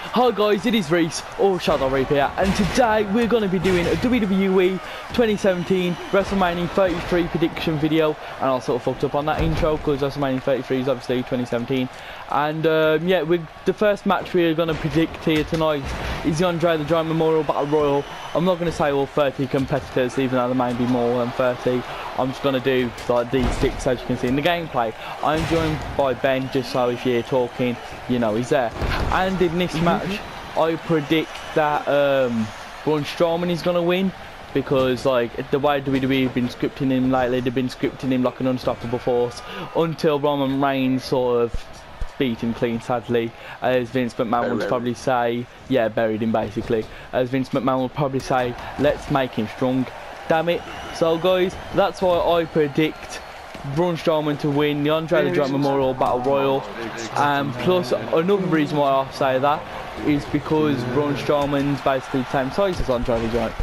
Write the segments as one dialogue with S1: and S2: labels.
S1: Hi guys, it is Reese, or Shadow Reap here, and today we're going to be doing a WWE 2017 Wrestlemania 33 prediction video. And I sort of fucked up on that intro because Wrestlemania 33 is obviously 2017. And yeah, the first match we're going to predict here tonight is the Andre the Giant Memorial Battle Royal. I'm not going to say all 30 competitors, even though there may be more than 30. I'm just going to do like these 6 as you can see in the gameplay. I'm joined by Ben, just so if you're talking, you know he's there. And in this match, I predict that Braun Strowman is going to win, because like the way WWE have been scripting him lately, they've been scripting him like an unstoppable force until Roman Reigns sort of beat him clean, sadly. As Vince McMahon would probably say, yeah, buried him basically. As Vince McMahon would probably say, let's make him strong. Damn it. So guys, that's why I predict Braun Strowman to win the Andre the Giant Memorial Battle Royal. And plus, another reason why I say that is because Braun Strowman's basically the same size as Andre the Giant.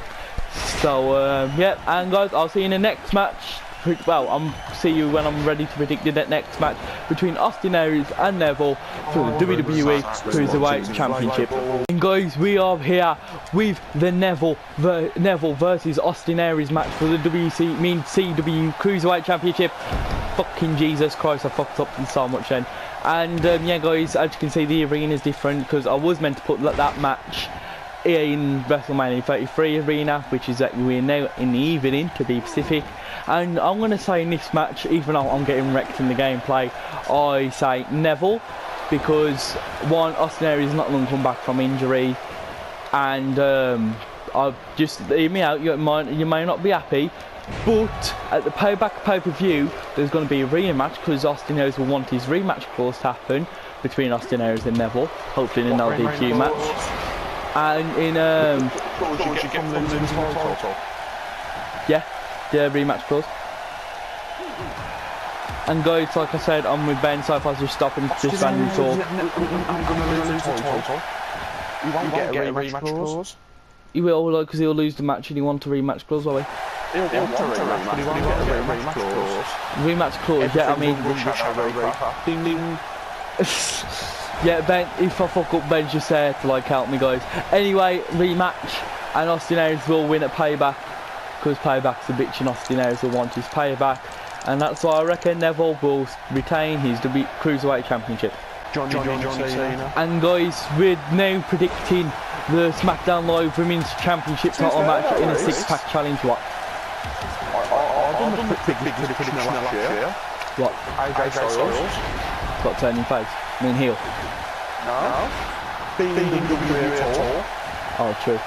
S1: So yeah, and guys, I'll see you in the next match. Well, I'll see you when I'm ready to predict the next match between Austin Aries and Neville for the WWE Cruiserweight Championship. And guys, we are here with the Neville versus Austin Aries match for the CW Cruiserweight Championship. Fucking Jesus Christ, I fucked up so much then. And yeah guys, as you can see, the arena is different because I was meant to put that match in WrestleMania 33 arena, which is that we're now in the evening to be specific. And I'm going to say in this match, even though I'm getting wrecked in the gameplay, I say Neville, because one, Austin Aries is not going to come back from injury, and I've just hear me out. You may not be happy, but at the Payback pay-per-view, there's going to be a rematch because Austin Aries will want his rematch clause to happen between Austin Aries and Neville, hopefully in an LDQ match. And in yeah, the rematch clause. And guys, like I said, I'm with Ben, so if I was just stopping just randomly talk.
S2: You won't get a rematch clause.
S1: He will, like, because he'll lose the match and he wants a rematch clause, will he?
S2: He'll want a rematch, but he won't get a rematch clause.
S1: Rematch clause, yeah, I mean...
S2: Ding ding.
S1: Yeah, Ben, if I fuck up, Ben's just there to like help me, guys. Anyway, rematch, and Austin Aries will win at Payback, because Payback's a bitch and Austin Aries will want his payback. And that's why I reckon Neville will retain his Cruiserweight Championship.
S2: Johnny Cena.
S1: And guys, we're now predicting the SmackDown Live Women's Championship title match in a 6-pack challenge. What?
S2: I've done a big prediction last year.
S1: What?
S2: AJ Styles.
S1: Got turning face. I mean heel.
S2: No. Being WWE at all.
S1: Oh, true.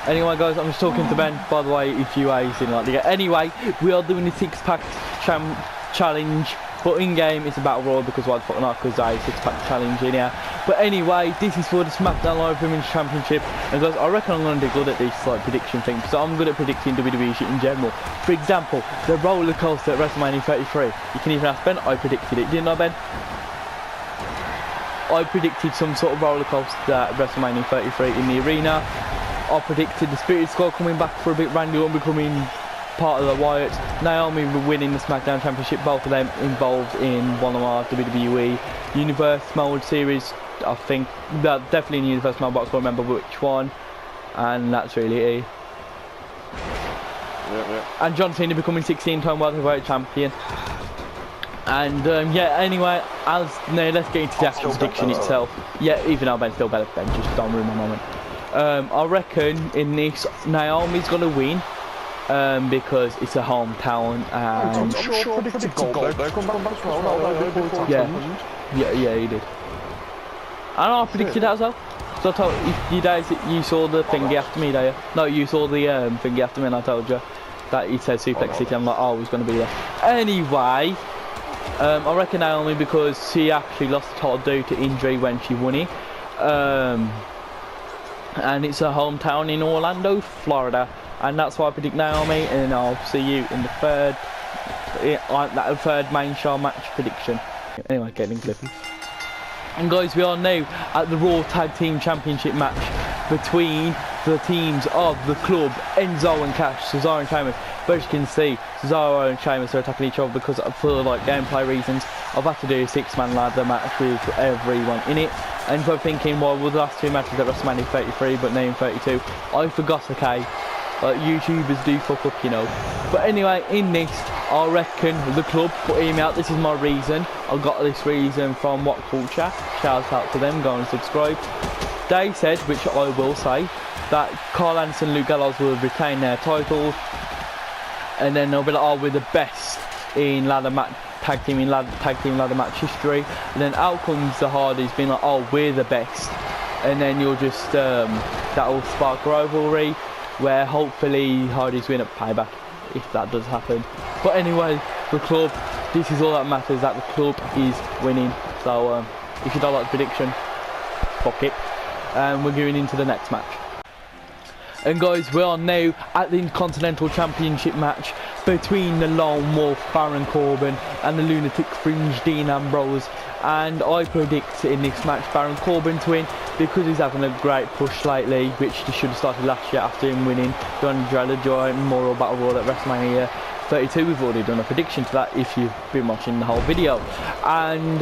S1: Anyway guys, I'm just talking to Ben, by the way, if you are using like to get. Anyway, we are doing the 6-pack challenge, but in game it's a battle royal, because why the fuck not, because I 6-pack challenge in here. But anyway, this is for the SmackDown Live Women's Championship, and guys, I reckon I'm going to do good at this like prediction thing, so I'm good at predicting WWE shit in general. For example, the roller coaster at WrestleMania 33. You can even ask Ben, I predicted it, didn't I, Ben? I predicted some sort of roller coaster at WrestleMania 33 in the arena. I predicted the Spirit Squad coming back for a bit, Randy Orton becoming part of the Wyatt, Naomi winning the SmackDown Championship, both of them involved in one of our WWE Universe Mode series. I think definitely in Universe Mode, but I can't remember which one. And that's really it.
S2: Yeah.
S1: And John Cena becoming 16-time World Heavyweight Champion. And yeah, anyway, let's get into the actual prediction itself. Yeah, even though Ben's still better, Ben, just don't ruin my moment. I reckon in this, Naomi's going to win, because it's a hometown, and...
S2: I'm sure predicted Goldberg come back as well.
S1: Yeah, he did. And I predicted that as well. So I told you saw the thingy after me, there. No, you saw the thingy after me, and I told you that he said Suplex City. I'm like, oh, he's going to be there. Anyway, I reckon Naomi, because she actually lost the title due to injury when she won it. And it's her hometown in Orlando, Florida, and that's why I predict Naomi. And I'll see you in the third main show match prediction. Anyway, getting clippy. And guys, we are now at the Raw Tag Team Championship match between the teams of the club, Enzo and Cash, Cesaro and Sheamus. But as you can see, Cesaro and Sheamus are attacking each other because for like gameplay reasons, I've had to do a 6-man ladder match with everyone in it. And you're thinking, well, the last 2 matches at WrestleMania 33, but now in 32, I forgot, okay. YouTubers do fuck up, you know. But anyway, in this, I reckon the club put him out. This is my reason. I got this reason from What Culture. Shout out to them, go and subscribe. They said, which I will say, that Carl Anderson and Luke Gallows will retain their titles, and then they'll be like, oh, we're the best in tag team ladder match history. And then out comes the Hardys being like, oh, we're the best, and then you'll just that'll spark rivalry, where hopefully Hardys win at Payback, if that does happen. But anyway, the club, this is all that matters, that the club is winning. So if you don't like the prediction, fuck it. We're going into the next match. And guys, we are now at the Intercontinental Championship match between the Lone Wolf Baron Corbin and the Lunatic Fringe Dean Ambrose. And I predict in this match Baron Corbin to win, because he's having a great push lately, which he should have started last year after him winning the Andre the Giant Memorial Battle Royal at WrestleMania 32. We've already done a prediction to that if you've been watching the whole video. And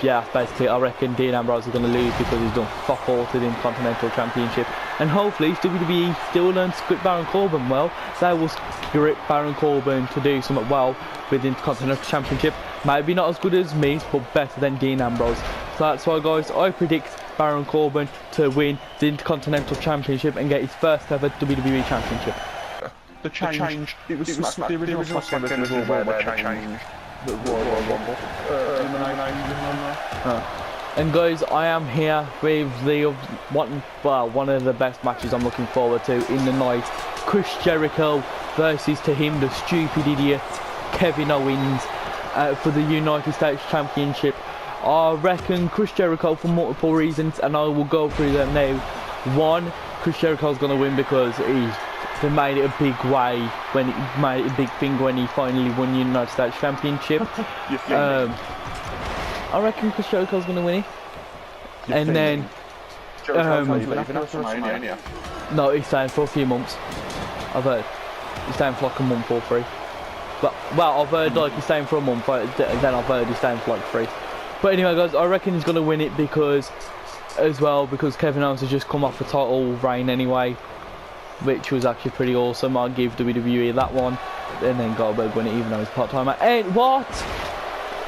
S1: yeah, basically I reckon Dean Ambrose is going to lose because he's done fuck all to the Intercontinental Championship. And hopefully if WWE still learns to script Baron Corbin well, they will script Baron Corbin to do something well with the Intercontinental Championship. Maybe not as good as me, but better than Dean Ambrose. So that's why, guys, I predict Baron Corbin to win the Intercontinental Championship and get his first ever WWE Championship.
S2: The change. It was the original SmackDown was all where the change. The Royal Rumble.
S1: And guys, I am here with the one of the best matches I'm looking forward to in the night. Chris Jericho versus, to him, the stupid idiot Kevin Owens for the United States Championship. I reckon Chris Jericho for multiple reasons, and I will go through them now. One, Chris Jericho's going to win because they made it a big way when he made it a big thing when he finally won the United States Championship. I reckon Chris Jericho's going to win it. And then no, he's staying for a few months. I've heard he's staying for like a month or 3. But well, I've heard like he's staying for a month, then I've heard he's staying for like 3. But anyway, guys, I reckon he's going to win it because Kevin Owens has just come off a title reign anyway, which was actually pretty awesome. I'll give WWE that one, and then Goldberg win it even though he's part-timer. And what?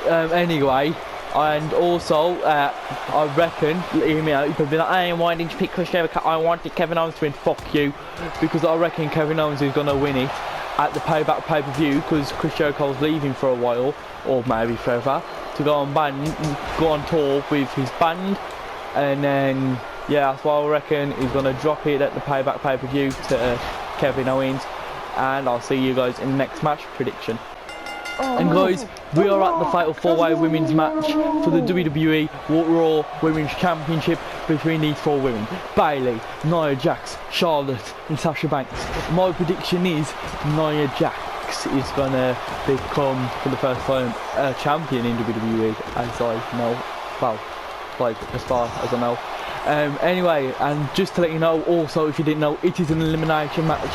S1: Anyway, and also I reckon, hear me out, you could be like, hey, why didn't you pick Chris Jericho? I wanted Kevin Owens to win. Fuck you, because I reckon Kevin Owens is going to win it at the Payback pay-per-view, because Chris Jericho's leaving for a while, or maybe forever, to go on tour with his band. And then yeah, that's why I reckon he's going to drop it at the Payback pay-per-view to Kevin Owens. And I'll see you guys in the next match prediction. And guys, we are at the Fatal 4-Way Women's match for the WWE Raw Women's Championship between these 4 women: Bayley, Nia Jax, Charlotte and Sasha Banks. My prediction is Nia Jax is going to become, for the first time, a champion in WWE, as I know. Well, like, as far as I know. Anyway, and just to let you know, also, if you didn't know, it is an elimination match.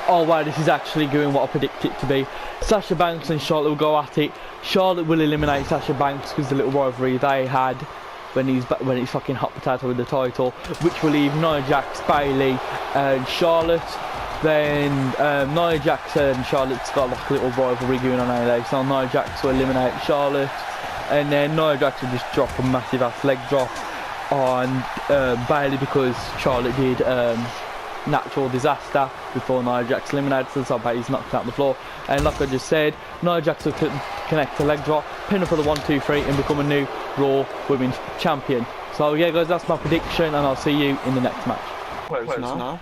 S1: Oh wow, this is actually doing what I predict it to be. Sasha Banks and Charlotte will go at it. Charlotte will eliminate Sasha Banks because the little rivalry they had when he's fucking hot potato with the title, which will leave Nia Jax, Bayley and Charlotte. Then Nia Jax and Charlotte's got like a little rivalry going on anyway, so Nia Jax will eliminate Charlotte, and then Nia Jax will just drop a massive ass leg drop on Bayley because Charlotte did natural disaster before Nia Jax eliminated, so Bayley's knocked out on the floor. And like I just said, Nia Jax will connect the leg drop, pin her for the 1-2-3 and become a new Raw Women's Champion. So yeah guys, that's my prediction, and I'll see you in the next match.
S2: Close now.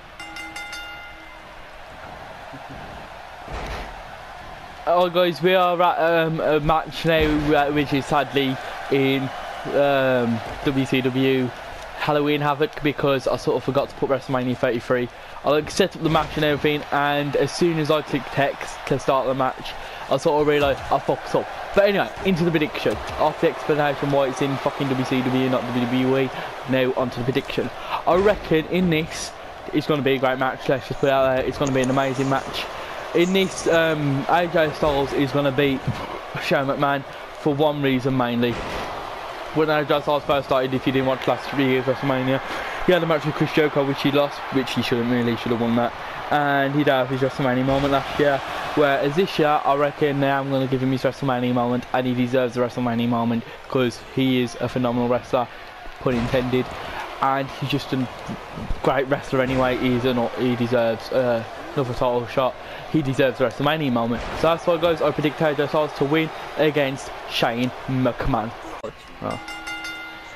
S1: Oh guys, we are at a match now which is sadly in WCW Halloween Havoc, because I sort of forgot to put WrestleMania 33. I like set up the match and everything, and as soon as I took text to start the match, I sort of realised I fucked up. But anyway, into the prediction. After the explanation why it's in fucking WCW, not WWE, now onto the prediction. I reckon in this, it's going to be a great match. Let's just put it out there. It's going to be an amazing match. In this, AJ Styles is going to beat Shane McMahon for one reason mainly. when AJ Styles first started, if you didn't watch last year's WrestleMania, he had a match with Chris Jericho, which he lost, which he shouldn't really, should have won that. And he did have his WrestleMania moment last year. Whereas this year, I reckon now I'm going to give him his WrestleMania moment, and he deserves the WrestleMania moment because he is a phenomenal wrestler, pun intended. And he's just a great wrestler anyway. He deserves another title shot. He deserves the WrestleMania moment. So that's why, guys, I predict AJ Styles to win against Shane McMahon. Oh.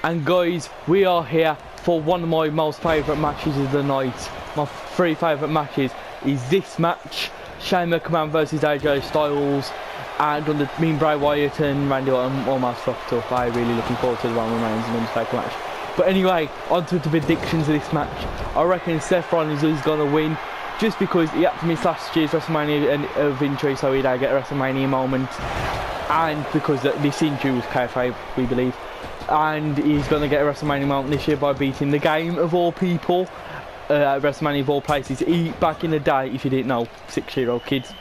S1: And guys, we are here for one of my most favourite matches of the night. My 3 favourite matches is this match, Shane McMahon versus AJ Styles, and on the Bray Wyatt and Randy Orton almost fucked up. I'm really looking forward to the Roman Reigns and Undertaker match. But anyway, on to the predictions of this match. I reckon Seth Rollins is going to win, just because he had to miss last year's WrestleMania injury, so he'd get a WrestleMania moment, and because this injury was kayfabe, we believe, and he's going to get a WrestleMania moment this year by beating the Game of all people, WrestleMania of all places. Back in the day, if you didn't know, 6-year-old kids,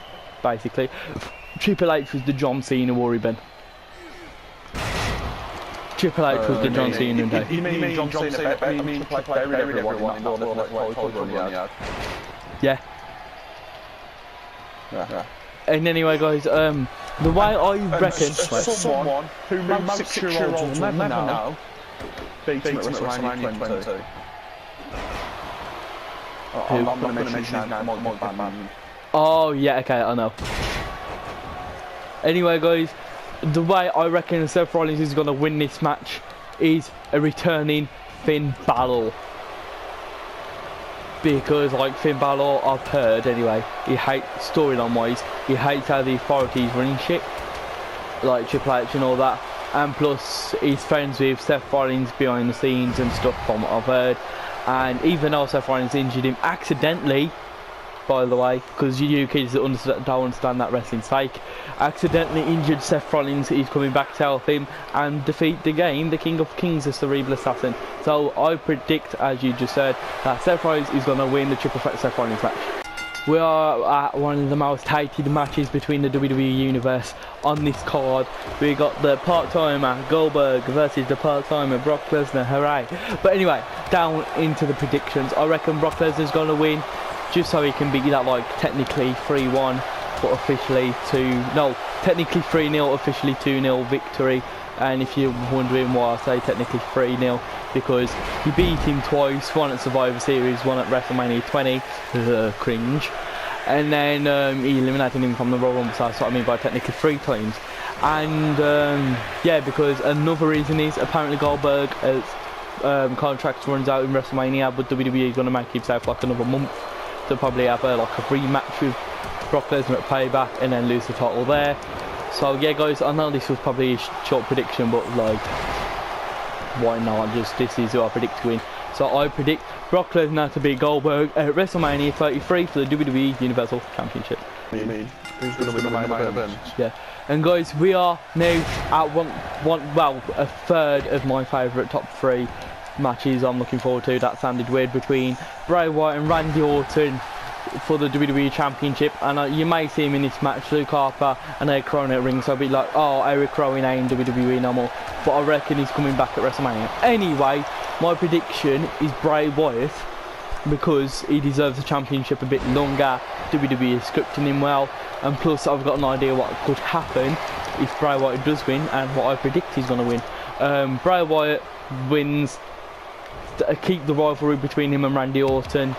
S1: basically, Triple H was the John Cena War Ben. Triple H was the John Cena day.
S2: You mean John Cena? I mean, Triple H buried everyone in the
S1: Yeah. And anyway, guys, the way I reckon...
S2: someone who most 6-year-olds will never know beat him at WrestleMania 22. I'm not going to mention his name, Batman.
S1: Oh, yeah, okay, I know. Anyway, guys, the way I reckon Seth Rollins is going to win this match is a returning Finn Balor. Because, like, Finn Balor, I've heard anyway, he hates, storyline wise, he hates how the authorities running shit, like Triple H and all that, and plus he's friends with Seth Rollins behind the scenes and stuff from what I've heard. And even though Seth Rollins injured him accidentally, by the way, because you kids that don't understand that wrestling's fake, accidentally injured Seth Rollins. He's coming back to help him and defeat the King of Kings, the Cerebral Assassin. So I predict, as you just said, that Seth Rollins is going to win the Triple Threat Seth Rollins match. We are at one of the most hated matches between the WWE Universe on this card. We got the part-timer Goldberg versus the part-timer Brock Lesnar, hooray. But anyway, down into the predictions. I reckon Brock Lesnar's going to win, just so he can beat that, like, technically 3-1, but officially technically 3-0, officially 2-0 victory. And if you're wondering why I say technically 3-0, because he beat him twice, one at Survivor Series, one at WrestleMania 20, cringe, and then he eliminated him from the Royal Rumble, so that's what I mean by technically 3 times. And yeah, because another reason is apparently Goldberg contract runs out in WrestleMania, but WWE is going to make himself like another month to probably have like a rematch with Brock Lesnar at Payback and then lose the title there. So yeah, guys, I know this was probably a short prediction, but like, why not? This is who I predict to win. So I predict Brock Lesnar to beat Goldberg at WrestleMania 33 for the WWE Universal Championship.
S2: What do you mean? Who's going to win the main event?
S1: Yeah. And guys, we are now at a third of my favourite top 3 matches I'm looking forward to. That sounded weird, between Bray Wyatt and Randy Orton for the WWE Championship. And you may see him in this match, Luke Harper and Eric Rowan at ring, so I'll be like, oh, Eric Rowan ain't in WWE no more. But I reckon he's coming back at WrestleMania. Anyway, my prediction is Bray Wyatt, because he deserves the championship a bit longer. WWE is scripting him well, and plus I've got an idea what could happen if Bray Wyatt does win, and what I predict he's going to win. Bray Wyatt wins, keep the rivalry between him and Randy Orton,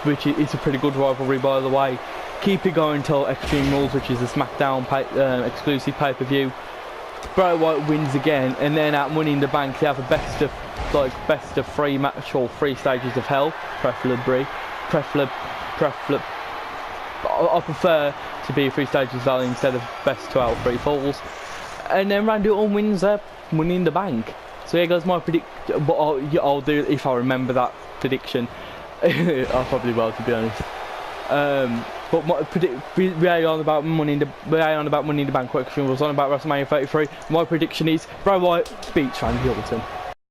S1: which is a pretty good rivalry, by the way. Keep it going until Extreme Rules, which is a SmackDown exclusive pay-per-view. Bray Wyatt wins again, and then at Money in the Bank they have a best of 3 match, or 3 stages of hell, preferably. I prefer to be 3 stages of hell instead of best 12 free falls. And then Randy Orton wins Money in the Bank. So yeah, guys, my what I'll do if I remember that prediction. I probably will, to be honest. But my we are on about Money in the Bank question. Was on about WrestleMania 33. My prediction is Bray Wyatt beats Randy Orton.